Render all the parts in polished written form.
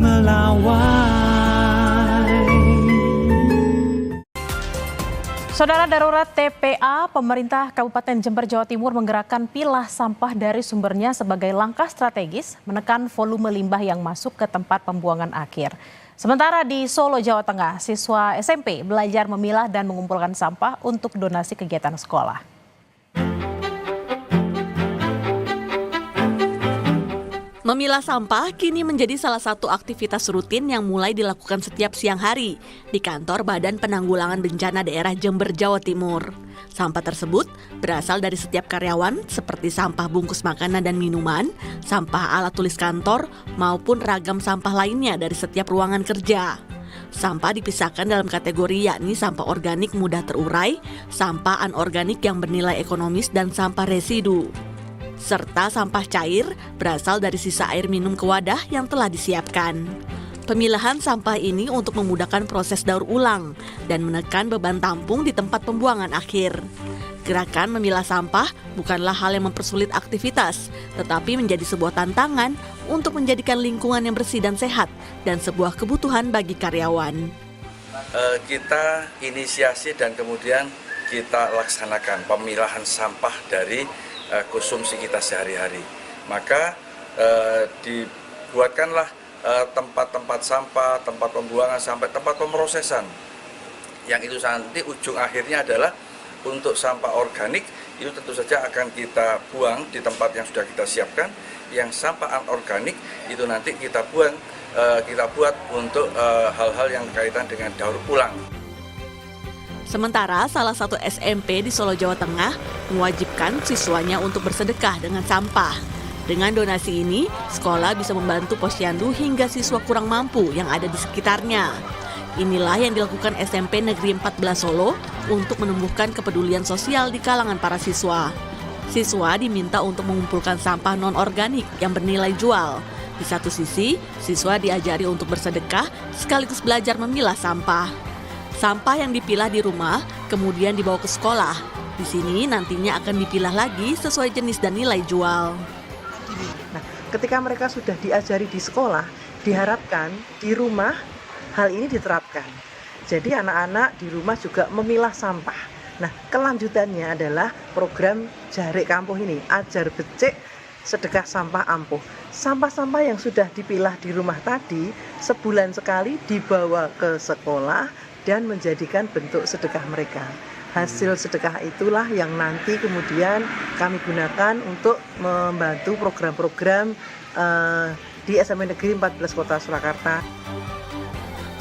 melawai. Saudara, darurat TPA, pemerintah Kabupaten Jember, Jawa Timur menggerakkan pilah sampah dari sumbernya sebagai langkah strategis menekan volume limbah yang masuk ke tempat pembuangan akhir. Sementara di Solo, Jawa Tengah, siswa SMP belajar memilah dan mengumpulkan sampah untuk donasi kegiatan sekolah. Memilah sampah kini menjadi salah satu aktivitas rutin yang mulai dilakukan setiap siang hari di kantor Badan Penanggulangan Bencana Daerah Jember, Jawa Timur. Sampah tersebut berasal dari setiap karyawan seperti sampah bungkus makanan dan minuman, sampah alat tulis kantor, maupun ragam sampah lainnya dari setiap ruangan kerja. Sampah dipisahkan dalam kategori yakni sampah organik mudah terurai, sampah anorganik yang bernilai ekonomis, dan sampah residu. Serta sampah cair berasal dari sisa air minum ke wadah yang telah disiapkan. Pemilahan sampah ini untuk memudahkan proses daur ulang dan menekan beban tampung di tempat pembuangan akhir. Gerakan memilah sampah bukanlah hal yang mempersulit aktivitas, tetapi menjadi sebuah tantangan untuk menjadikan lingkungan yang bersih dan sehat dan sebuah kebutuhan bagi karyawan. Kita inisiasi dan kemudian kita laksanakan pemilahan sampah dari konsumsi kita sehari-hari. Maka dibuatkanlah tempat-tempat sampah, tempat pembuangan sampai tempat pemrosesan. Yang itu nanti ujung akhirnya adalah untuk sampah organik itu tentu saja akan kita buang di tempat yang sudah kita siapkan. Yang sampah anorganik itu nanti kita buat untuk hal-hal yang berkaitan dengan daur ulang. Sementara salah satu SMP di Solo, Jawa Tengah mewajibkan siswanya untuk bersedekah dengan sampah. Dengan donasi ini, sekolah bisa membantu posyandu hingga siswa kurang mampu yang ada di sekitarnya. Inilah yang dilakukan SMP Negeri 14 Solo untuk menumbuhkan kepedulian sosial di kalangan para siswa. Siswa diminta untuk mengumpulkan sampah non-organik yang bernilai jual. Di satu sisi, siswa diajari untuk bersedekah sekaligus belajar memilah sampah. Sampah yang dipilah di rumah kemudian dibawa ke sekolah. Di sini nantinya akan dipilah lagi sesuai jenis dan nilai jual. Nah, ketika mereka sudah diajari di sekolah, diharapkan di rumah hal ini diterapkan. Jadi anak-anak di rumah juga memilah sampah. Nah, kelanjutannya adalah program Jarik Kampuh ini, ajar becik sedekah sampah ampuh. Sampah-sampah yang sudah dipilah di rumah tadi sebulan sekali dibawa ke sekolah dan menjadikan bentuk sedekah mereka. Hasil sedekah itulah yang nanti kemudian kami gunakan untuk membantu program-program di SMP Negeri 14 Kota Surakarta.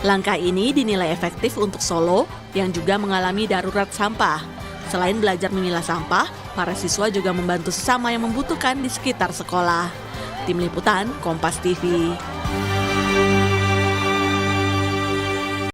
Langkah ini dinilai efektif untuk Solo yang juga mengalami darurat sampah. Selain belajar memilah sampah, para siswa juga membantu sesama yang membutuhkan di sekitar sekolah. Tim Liputan, Kompas TV.